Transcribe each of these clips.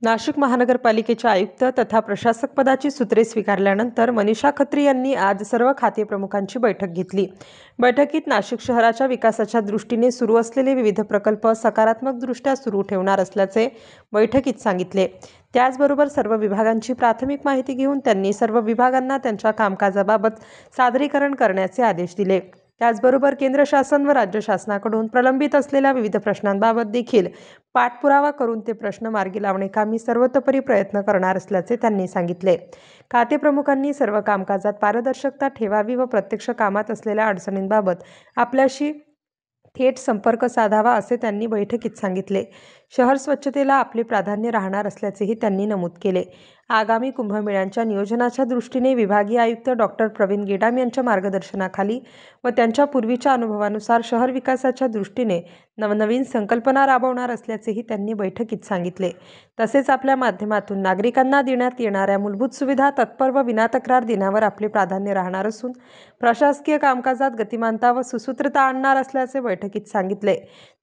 नाशिक महानगरपालिकेच्या आयुक्त तथा प्रशासक पदाची सूत्रे स्वीकारल्यानंतर मनीषा खत्री यांनी आज सर्व खाते प्रमुखांची बैठक घेतली। बैठकीत नाशिक शहराच्या विकासाच्या दृष्टीने सुरू असलेले विविध प्रकल्प सकारात्मकदृष्ट्या सुरू ठेवणार असल्याचे बैठकीत सांगितले। त्याचबरोबर सर्व विभागांची प्राथमिक माहिती घेऊन त्यांनी सर्व विभागांना त्यांच्या कामकाजाबाबत सादरीकरण करण्याचे आदेश दिले। त्याचबरोबर केंद्र शासन व राज्य शासनाकडून प्रलंबित असलेल्या विविध प्रश्नांबाबत देखील पाठपुरावा करून ते प्रश्न मार्गी लावण्याकामी सर्वतोपरी प्रयत्न करणार असल्याचे त्यांनी सांगितले। खाते प्रमुखांनी सर्व कामकाजात पारदर्शकता ठेवावी व प्रत्यक्ष कामात असलेल्या अडचणींबाबत आपल्याशी थेट संपर्क साधावा असे त्यांनी बैठकीत सांगितले। शहर स्वच्छतेला आपले प्राधान्य राहणार असल्याचेही त्यांनी नमूद केले। आगामी कुंभमेळ्याच्या नियोजनाच्या दृष्टीने विभागीय आयुक्त डॉक्टर प्रवीण गेडाम यांच्या मार्गदर्शनाखाली व त्यांच्या पूर्वीच्या अनुभवानुसार शहर विकासाच्या दृष्टीने नवनवीन संकल्पना राबवणार असल्याचेही त्यांनी बैठकीत सांगितले। तसेच आपल्या माध्यमातून नागरिकांना देण्यात येणाऱ्या मूलभूत सुविधा तत्पर व विनातक्रार देण्यावर आपले प्राधान्य राहणार असून प्रशासकीय कामकाजात गतिमानता व सुसूत्रता आणणार असल्याचे बैठकीत सांगितले।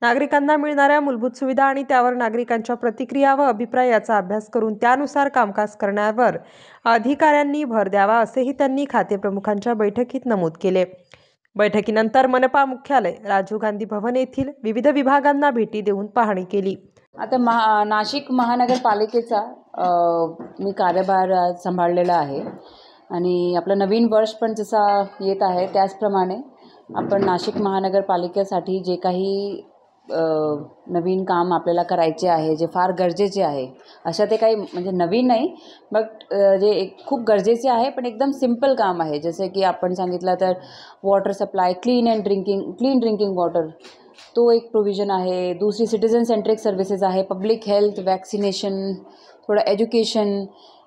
नागरिकांना मिळणाऱ्या मूलभूत सुविधा आणि त्यावर नागरिकांच्या प्रतिक्रिया व अभिप्राय याचा अभ्यास करून त्यानुसार कामकाज करण्यावर अधिकाऱ्यांनी भर द्यावा असेही त्यांनी खाते प्रमुखांच्या बैठकीत नमूद केले। बैठकीनंतर मनपा मुख्यालय, राजीव गांधी भवन येथील विविध विभागांना भेटी देऊन पाहणी केली। आता नाशिक महानगरपालिकेचा मी कार्यभार सांभाळलेला आहे आणि आपलं नवीन वर्ष पण जसा येत आहे त्याचप्रमाणे आपण नाशिक महानगरपालिकेसाठी जे काही नवीन काम आपल्याला करायचे आहे, जे फार गरजेचे आहे, अशा ते काही म्हणजे नवीन नाही बट जे एक खूप गरजेचे आहे पण एकदम सिंपल काम आहे। जसे की आपण सांगितलं तर water supply, clean drinking water, तो एक प्रोविजन आहे। दुसरी सिटिझन सेंट्रिक सर्व्हिसेस आहे, पब्लिक हेल्थ, वॅक्सिनेशन, थोडं एज्युकेशन,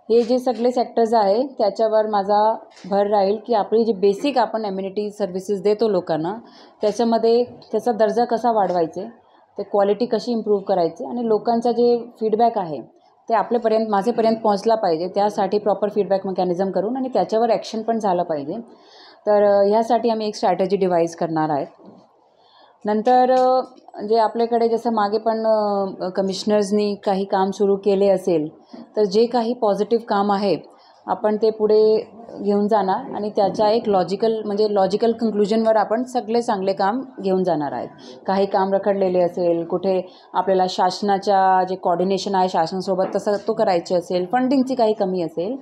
हे जे सगळे सेक्टर्स आहे त्याच्यावर माझा भर राहील की आपली जी बेसिक आपण एम्युनिटी सर्व्हिसेस देतो लोकांना त्याच्यामध्ये त्याचा दर्जा कसा वाढवायचे, ते क्वालिटी कशी इम्प्रूव्ह करायची आणि लोकांचा जे फीडबॅक आहे ते आपल्यापर्यंत माझेपर्यंत पोहोचला पाहिजे, त्यासाठी प्रॉपर फीडबॅक मेकॅनिझम करून आणि त्याच्यावर ॲक्शन पण झालं पाहिजे। तर ह्यासाठी आम्ही एक स्ट्रॅटेजी डिवाईज करणार आहेत। नंतर जे आपल्याकडे जसं मागे पण कमिशनर्सनी काही काम सुरू केले असेल तर जे काही पॉझिटिव्ह काम आहे आपण ते पुढे घेऊन जाणार आणि त्याच्या एक लॉजिकल कंक्लुजनवर आपण सगळे चांगले काम घेऊन जाणार आहेत। काही काम रखडलेले असेल, कुठे आपल्याला शासनाच्या जे कोऑर्डिनेशन आहे शासनासोबत तसं तो करायचे असेल, फंडिंगची काही कमी असेल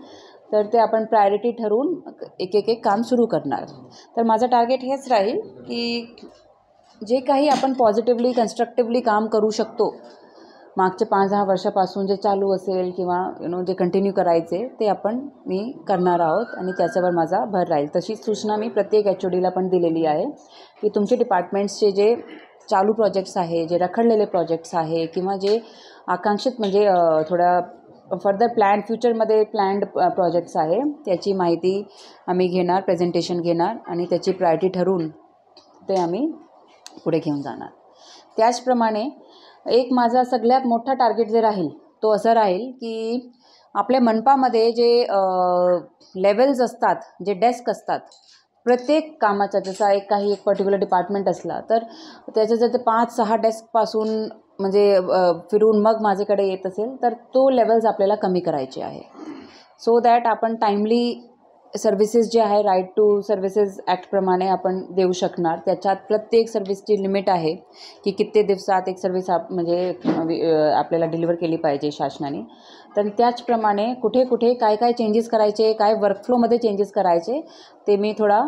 तर ते आपण प्रायोरिटी ठरवून एक काम सुरू करणार। तर माझं टार्गेट हेच राहील की जे काही आपण पॉझिटिव्हली कन्स्ट्रक्टिव्हली काम करू शकतो मागच्या 5-10 वर्षापासून जे चालू असेल किंवा जे कंटिन्यू करायचे ते मी करणार आहोत आणि त्याच्यावर माझा भर राहील। तशीच सूचना मी प्रत्येक HODला पण दिलेली आहे की तुमचे डिपार्टमेंट्सचे जे चालू प्रोजेक्ट्स आहे, जे रखडलेले प्रोजेक्ट्स आहे किंवा जे आकांक्षित म्हणजे थोडा फर्दर फ्युचरमध्ये प्लॅन्ड प्रोजेक्ट्स आहे त्याची माहिती आम्ही घेणार, प्रेझेंटेशन घेणार आणि त्याची प्रायोरिटी ठरवून ते आम्ही पुढे घेऊन जाणार। त्याचप्रमाणे एक माझा सगळ्यात मोठा टार्गेट जे राहील तो असं राहील की आपल्या मनपामध्ये जे लेवल्स असतात, जे डेस्क असतात, प्रत्येक कामाचा जसा एक पर्टिक्युलर डिपार्टमेंट असला तर त्याचं जर ते 5-6 डेस्कपासून म्हणजे फिरून मग माझ्याकडे येत असेल तर तो लेवल्स आपल्याला कमी करायचे आहे सो दॅट आपण टाईमली सर्व्हिसेस जे आहे राईट टू सर्व्हिसेस ॲक्टप्रमाणे आपण देऊ शकणार। त्याच्यात प्रत्येक सर्व्हिसची लिमिट आहे की किती दिवसात एक सर्व्हिस आपल्याला डिलिव्हर केली पाहिजे शासनाने। तर त्याचप्रमाणे कुठे कुठे काय चेंजेस करायचे, काय वर्कफ्लोमध्ये चेंजेस करायचे ते मी थोडा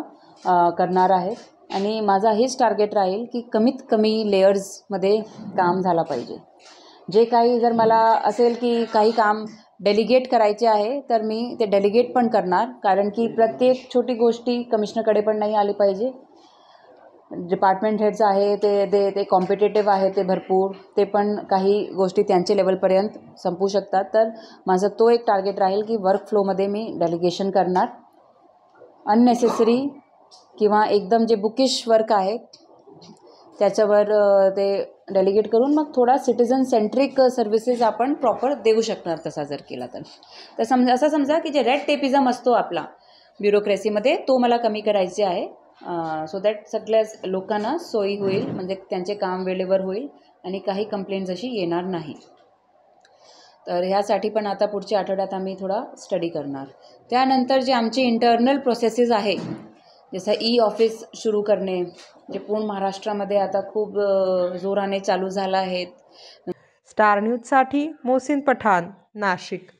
करणार आहे आणि माझा हेच टार्गेट राहील की कमीत कमी लेयर्समध्ये काम झालं पाहिजे। जे काही जर मला असेल की काही काम डेलिगेट करायचे आहे तर मी ते डेलिगेट पण करणार, कारण की प्रत्येक छोटी गोष्टी कमिशनरकडे पण नाही आली पाहिजे। डिपार्टमेंट हेड्स आहे ते कॉम्पिटेटिव्ह आहे, ते भरपूर ते पण काही गोष्टी त्यांच्या लेवलपर्यंत संपू शकतात। तर माझा तो एक टार्गेट राहील की वर्कफ्लोमध्ये मी डेलिगेशन करणार, अननेसेसरी किंवा एकदम जे बुकिश वर्क आहे त्याच्यावर ते डेलिगेट करून मग थोडा सिटिझन सेंट्रिक सर्व्हिसेस आपण प्रॉपर देऊ शकणार तसा जर केला तर असं समजा की जे रेड टेपिझम असतो आपला ब्युरोक्रेसीमध्ये तो मला कमी करायचे आहे सो दॅट सगळ्याच लोकांना सोयी होईल, म्हणजे त्यांचे काम वेळेवर होईल आणि काही कंप्लेंट्स अशी येणार नाही। तर ह्यासाठी पण आता पुढच्या आठवड्यात आम्ही थोडा स्टडी करणार. त्यानंतर जे आमचे इंटरनल प्रोसेसेस आहे, जसं ई-ऑफिस सुरू करणे, जे पूर्ण महाराष्ट्रामध्ये आता खूप जोराने चालू झालं आहेत. स्टार न्यूजसाठी मोहसिन पठाण, नाशिक.